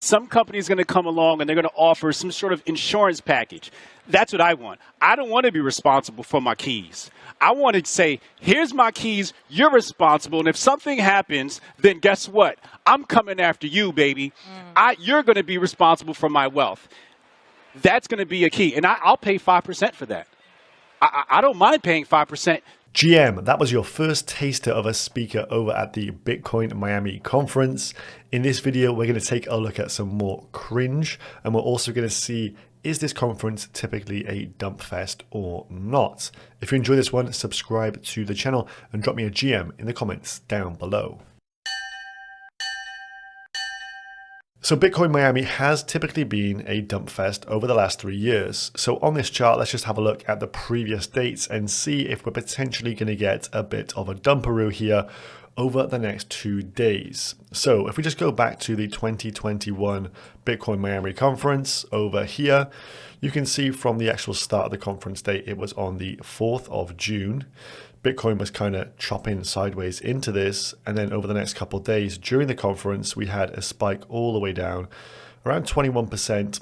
Some company's going to come along and they're going to offer some sort of insurance package. That's what I want. I don't want to be responsible for my keys. I want to say, here's my keys, you're responsible, and if something happens, then guess what? I'm coming after you, baby. You're going to be responsible for my wealth. That's going to be a key, and I'll pay 5% for that. I don't mind paying 5%. GM, that was your first taster of a speaker over at the Bitcoin Miami conference. In this video, we're going to take a look at some more cringe, and we're also going to see, is this conference typically a dump fest or not? If you enjoy this one, subscribe to the channel and drop me a GM in the comments down below. So Bitcoin Miami has typically been a dump fest over the last 3 years. So on this chart, let's just have a look at the previous dates and see if we're potentially going to get a bit of a dumperoo here over the next 2 days. So if we just go back to the 2021 Bitcoin Miami conference over here, you can see from the actual start of the conference date, it was on the 4th of June. Bitcoin was kind of chopping sideways into this, and then over the next couple of days during the conference, we had a spike all the way down around 21%.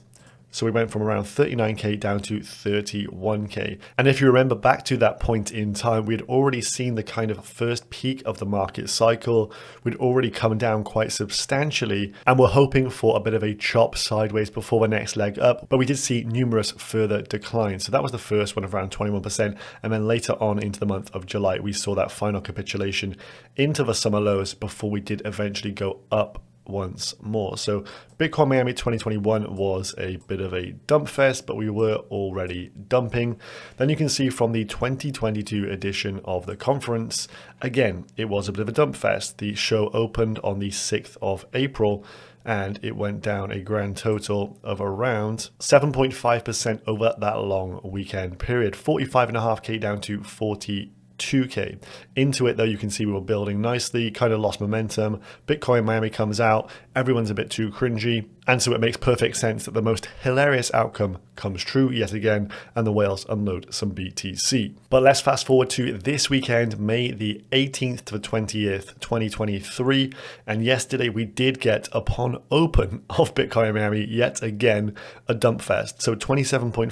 So we went from around 39K down to 31K. And if you remember back to that point in time, we'd already seen the kind of first peak of the market cycle. We'd already come down quite substantially, and we're hoping for a bit of a chop sideways before the next leg up. But we did see numerous further declines. So that was the first one of around 21%. And then later on into the month of July, we saw that final capitulation into the summer lows before we did eventually go up once more. So Bitcoin Miami 2021 was a bit of a dump fest, but we were already dumping. Then you can see from the 2022 edition of the conference, again, it was a bit of a dump fest. The show opened on the 6th of April and it went down a grand total of around 7.5% over that long weekend period. 45.5K down to 42K. Into it though, you can see we were building nicely, kind of lost momentum. Bitcoin Miami comes out, everyone's a bit too cringy, and so it makes perfect sense that the most hilarious outcome comes true yet again, and the whales unload some BTC. But let's fast forward to this weekend, May the 18th to the 20th, 2023, and yesterday we did get, upon open of Bitcoin Miami, yet again a dump fest. So 27.4,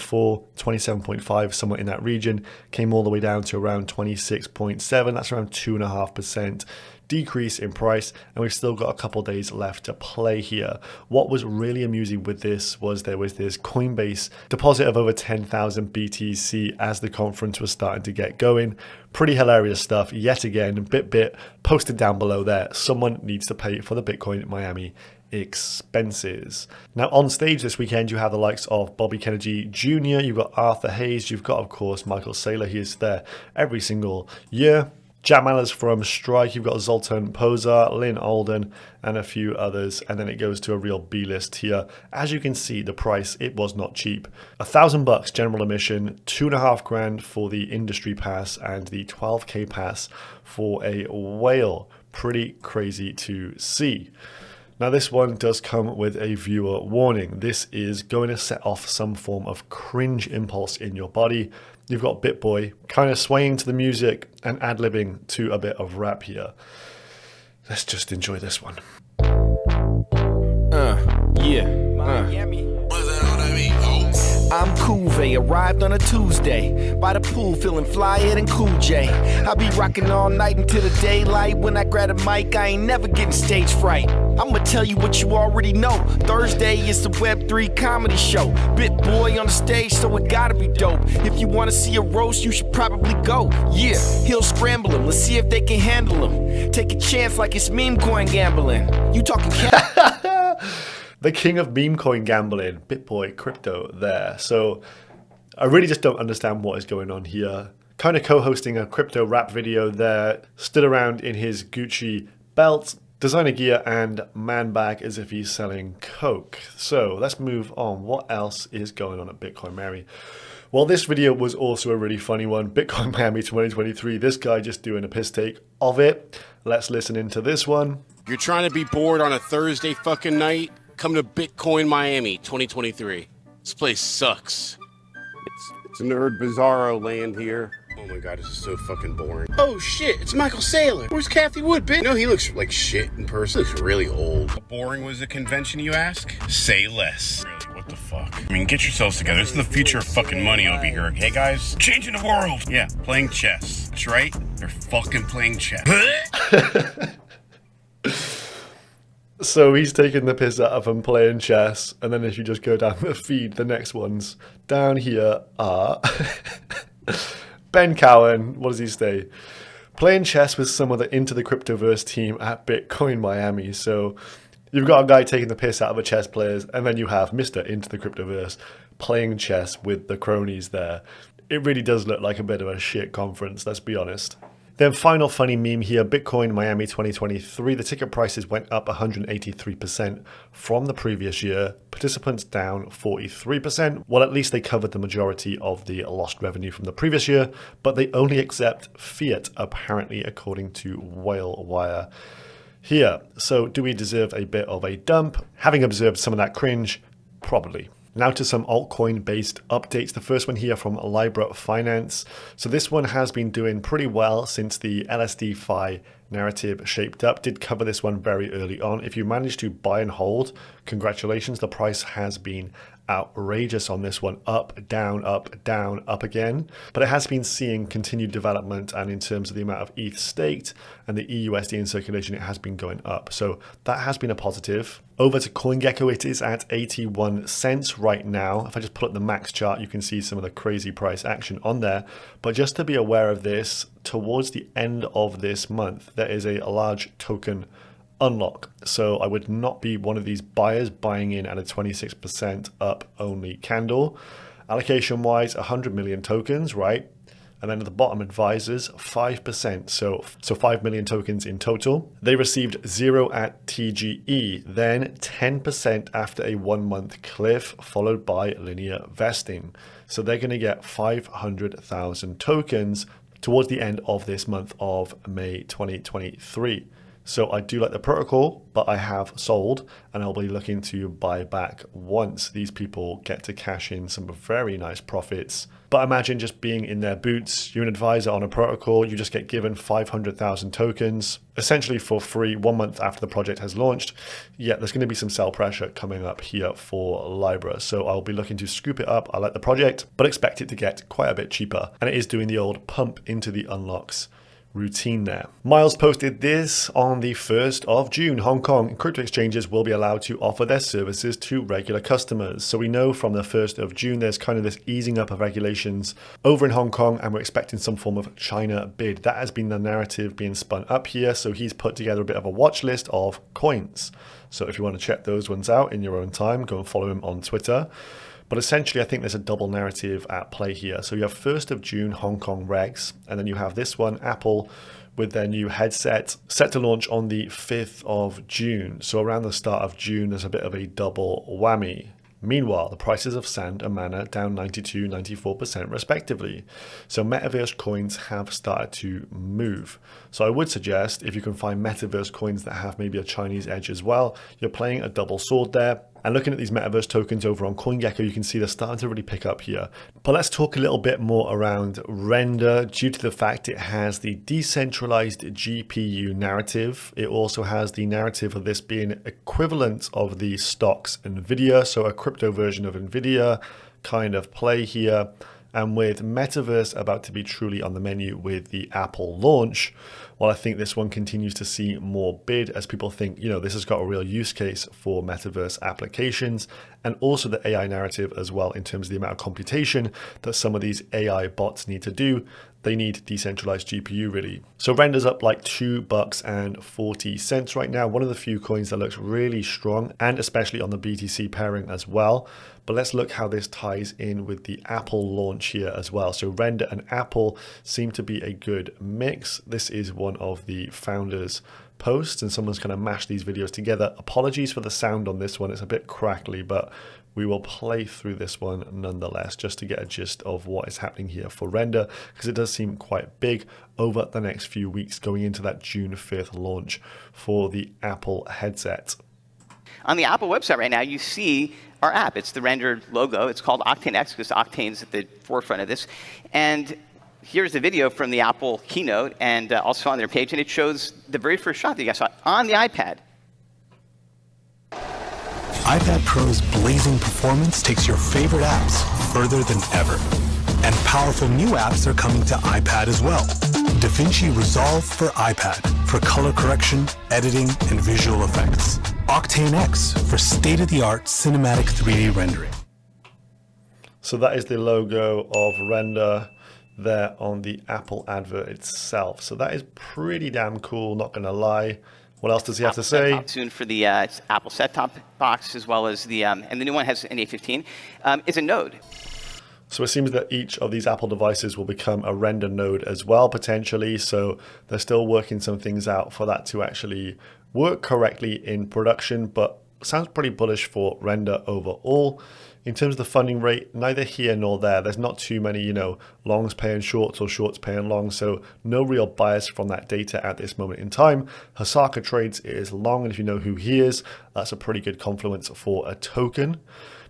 27.5, somewhere in that region, came all the way down to around 26.7. That's around 2.5% decrease in price, and we've still got a couple days left to play here. What was really amusing with this was there was this Coinbase deposit of over 10,000 BTC as the conference was starting to get going. Pretty hilarious stuff. Yet again, BitBit posted down below there, someone needs to pay for the Bitcoin Miami expenses. Now on stage this weekend, you have the likes of Bobby Kennedy Jr., you've got Arthur Hayes, you've got of course Michael Saylor, he is there every single year. Jack Mallers from Strike, you've got Zoltan Pozar, Lynn Alden, and a few others, and then it goes to a real B list here. As you can see, the price, it was not cheap. $1,000 general admission, 2.5 grand for the industry pass, and the 12K pass for a whale. Pretty crazy to see. Now this one does come with a viewer warning. This is going to set off some form of cringe impulse in your body. You've got BitBoy kind of swaying to the music and ad-libbing to a bit of rap here. Let's just enjoy this one. I'm Kuve, arrived on a Tuesday. By the pool, feeling flyer than Cool J. I be rocking all night until the daylight. When I grab a mic, I ain't never getting stage fright. I'ma tell you what you already know. Thursday is the Web3 comedy show. BitBoy on the stage, so it gotta be dope. If you wanna see a roast, you should probably go. Yeah, he'll scramble him. Let's see if they can handle him. Take a chance like it's meme coin gambling. You talking The king of meme coin gambling, BitBoy Crypto there. So I really just don't understand what is going on here. Kind of co-hosting a crypto rap video there, stood around in his Gucci belt, designer gear, and man bag as if he's selling coke. So let's move on. What else is going on at Bitcoin Miami? Well, this video was also a really funny one. Bitcoin Miami 2023, this guy just doing a piss take of it. Let's listen into this one. You're trying to be bored on a Thursday fucking night? Come to Bitcoin Miami 2023. This place sucks. It's nerd bizarro land here. Oh my god, this is so fucking boring. Oh shit, it's Michael Saylor. Where's Kathy Wood, bitch? No, he looks like shit in person. He looks really old. How boring was the convention, you ask? Say less. Really, what the fuck? I mean, get yourselves together. This is the future of fucking money over here. Hey guys, changing the world. Yeah, playing chess. That's right. They're fucking playing chess. So he's taking the piss out of them playing chess, and then if you just go down the feed, the next ones down here are Ben Cowan. What does he say? Playing chess with some of the Into the Cryptoverse team at Bitcoin Miami. So you've got a guy taking the piss out of the chess players, and then you have Mr. Into the Cryptoverse playing chess with the cronies there. It really does look like a bit of a shit conference, let's be honest. Then final funny meme here, Bitcoin Miami 2023, the ticket prices went up 183% from the previous year, participants down 43%, well at least they covered the majority of the lost revenue from the previous year, but they only accept fiat apparently according to Whalewire here. So do we deserve a bit of a dump? Having observed some of that cringe, probably. Now to some altcoin-based updates. The first one here from Lybra Finance. So this one has been doing pretty well since the LSD-Fi narrative shaped up. Did cover this one very early on. If you managed to buy and hold, congratulations. The price has been outrageous on this one. Up, down, up again. But it has been seeing continued development, and in terms of the amount of ETH staked and the EUSD in circulation, it has been going up. So that has been a positive. Over to CoinGecko, it is at 81 cents right now. If I just pull up the max chart, you can see some of the crazy price action on there. But just to be aware of this, towards the end of this month, there is a large token unlock. So I would not be one of these buyers buying in at a 26% up only candle. Allocation wise, 100 million tokens, right? And then at the bottom, advisors, 5%. So 5 million tokens in total. They received 0 at TGE, then 10% after a 1 month cliff, followed by linear vesting. So they're going to get 500,000 tokens towards the end of this month of May 2023. So I do like the protocol, but I have sold, and I'll be looking to buy back once these people get to cash in some very nice profits. But imagine just being in their boots. You're an advisor on a protocol. You just get given 500,000 tokens, essentially for free 1 month after the project has launched. Yeah, there's going to be some sell pressure coming up here for Lybra. So I'll be looking to scoop it up. I like the project, but expect it to get quite a bit cheaper. And it is doing the old pump into the unlocks routine there. Miles posted this on the 1st of June. Hong Kong crypto exchanges will be allowed to offer their services to regular customers. So we know from the 1st of June, there's kind of this easing up of regulations over in Hong Kong, and we're expecting some form of China bid. That has been the narrative being spun up here. So he's put together a bit of a watch list of coins. So if you want to check those ones out in your own time, go and follow him on Twitter. But essentially, I think there's a double narrative at play here. So you have 1st of June Hong Kong regs, and then you have this one, Aapl, with their new headset, set to launch on the 5th of June. So around the start of June, there's a bit of a double whammy. Meanwhile, the prices of Sand and Mana down 92, 94% respectively. So Metaverse coins have started to move. So I would suggest if you can find Metaverse coins that have maybe a Chinese edge as well, you're playing a double sword there. And looking at these Metaverse tokens over on CoinGecko, you can see they're starting to really pick up here. But let's talk a little bit more around Rndr due to the fact it has the decentralized GPU narrative. It also has the narrative of this being equivalent of the stocks NVIDIA, so a crypto version of NVIDIA kind of play here. And with Metaverse about to be truly on the menu with the Aapl launch, well, I think this one continues to see more bid as people think, you know, this has got a real use case for Metaverse applications, and also the AI narrative as well in terms of the amount of computation that some of these AI bots need to do. They need decentralized GPU really. So Rndr's up like $2.40 right now. One of the few coins that looks really strong, and especially on the BTC pairing as well. But let's look how this ties in with the Aapl launch here as well. So Rndr and Aapl seem to be a good mix. This is one of the founders' posts, and someone's kind of mashed these videos together. Apologies for the sound on this one. It's a bit crackly, but we will play through this one nonetheless, just to get a gist of what is happening here for Rndr, because it does seem quite big over the next few weeks going into that June 5th launch for the Aapl headset. On the Aapl website right now, you see our app. It's the Rndr logo. It's called Octane X because Octane's at the forefront of this. And here's the video from the Aapl keynote and also on their page, and it shows the very first shot that you guys saw on the iPad. iPad Pro's blazing performance takes your favorite apps further than ever. And powerful new apps are coming to iPad as well. DaVinci Resolve for iPad for color correction, editing, and visual effects. Octane X for state-of-the-art cinematic 3D rendering. So that is the logo of Rndr there on the Aapl advert itself. So that is pretty damn cool, not going to lie. What else does he have to say? Soon for the Aapl set-top box, as well as the, and the new one has an A15, is a node. So it seems that each of these Aapl devices will become a Rndr node as well, potentially. So they're still working some things out for that to actually work correctly in production, but sounds pretty bullish for Rndr overall. In terms of the funding rate, neither here nor there. There's not too many, longs paying shorts or shorts paying longs, so no real bias from that data at this moment in time. Hasaka Trades is long, and if you know who he is, that's a pretty good confluence for a token.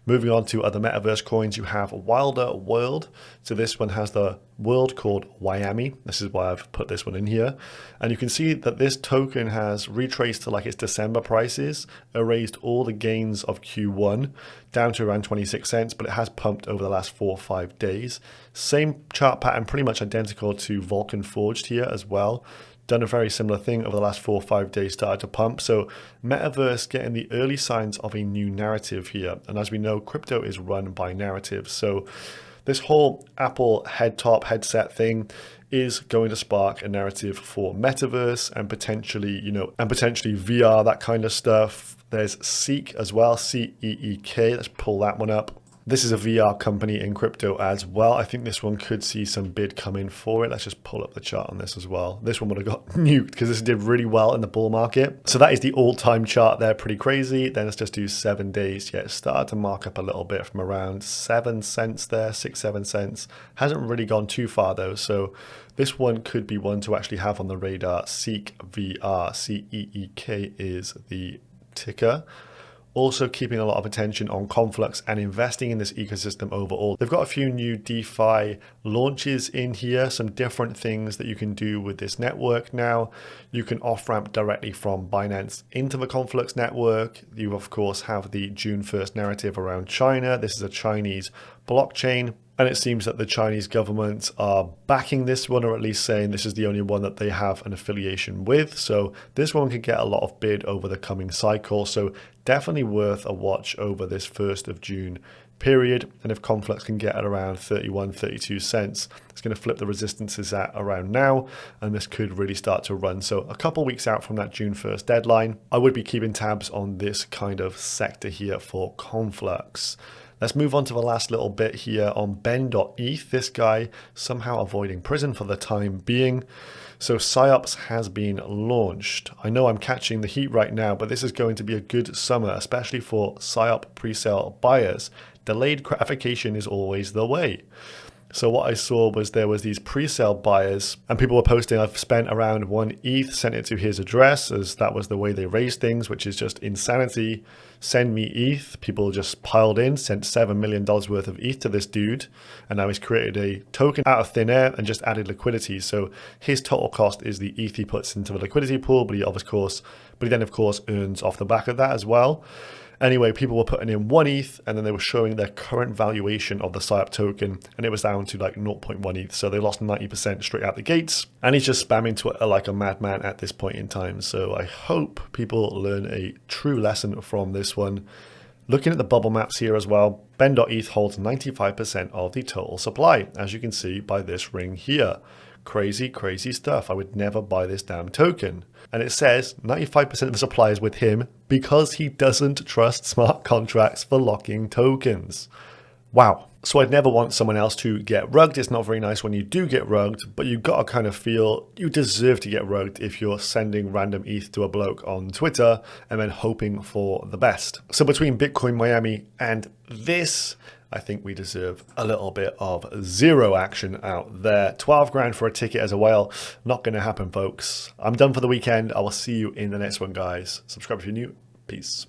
Moving on to other Metaverse coins, you have Wilder World. So this one has the world called Wyoming. This is why I've put this one in here. And you can see that this token has retraced to like its December prices, erased all the gains of Q1 down to around 26 cents, but it has pumped over the last 4 or 5 days. Same chart pattern, pretty much identical to Vulcan Forged here as well. Done a very similar thing over the last 4 or 5 days, started to pump. So Metaverse getting the early signs of a new narrative here. And as we know, crypto is run by narratives. So this whole Aapl headset thing is going to spark a narrative for Metaverse and potentially, potentially VR, that kind of stuff. There's Seek as well, C-E-E-K. Let's pull that one up. This is a VR company in crypto as well. I think this one could see some bid come in for it. Let's just pull up the chart on this as well. This one would have got nuked because this did really well in the bull market. So that is the all-time chart there, pretty crazy. Then let's just do 7 days. Yeah, it started to mark up a little bit from around 7 cents there, 6-7 cents. Hasn't really gone too far though. So this one could be one to actually have on the radar. Seek VR, C-E-E-K is the ticker. Also keeping a lot of attention on Conflux and investing in this ecosystem overall. They've got a few new DeFi launches in here, some different things that you can do with this network now. You can off-ramp directly from Binance into the Conflux network. You, of course, have the June 1st narrative around China. This is a Chinese blockchain. And it seems that the Chinese government are backing this one, or at least saying this is the only one that they have an affiliation with. So this one could get a lot of bid over the coming cycle. So definitely worth a watch over this 1st of June period. And if Conflux can get at around 31, 32 cents, it's going to flip the resistances at around now. And this could really start to run. So a couple weeks out from that June 1st deadline, I would be keeping tabs on this kind of sector here for Conflux. Let's move on to the last little bit here on Ben.eth. This guy somehow avoiding prison for the time being. So Psyops has been launched. I know I'm catching the heat right now, but this is going to be a good summer, especially for Psyop pre-sale buyers. Delayed gratification is always the way. So what I saw was there was these pre-sale buyers and people were posting, I've spent around 1 ETH, sent it to his address, as that was the way they raised things, which is just insanity. Send me ETH. People just piled in, sent $7 million worth of ETH to this dude. And now he's created a token out of thin air and just added liquidity. So his total cost is the ETH he puts into the liquidity pool, but he then of course earns off the back of that as well. Anyway, people were putting in 1 ETH and then they were showing their current valuation of the Psyop token and it was down to like 0.1 ETH. So they lost 90% straight out the gates. And he's just spamming Twitter like a madman at this point in time. So I hope people learn a true lesson from this one. Looking at the bubble maps here as well, Ben.eth holds 95% of the total supply, as you can see by this ring here. Crazy, crazy stuff. I would never buy this damn token. And it says 95% of the supply is with him because he doesn't trust smart contracts for locking tokens. Wow. So I'd never want someone else to get rugged. It's not very nice when you do get rugged, but you've got to kind of feel you deserve to get rugged if you're sending random ETH to a bloke on Twitter and then hoping for the best. So between Bitcoin Miami and this, I think we deserve a little bit of zero action out there. 12 grand for a ticket as a whale. Not going to happen, folks. I'm done for the weekend. I will see you in the next one, guys. Subscribe if you're new. Peace.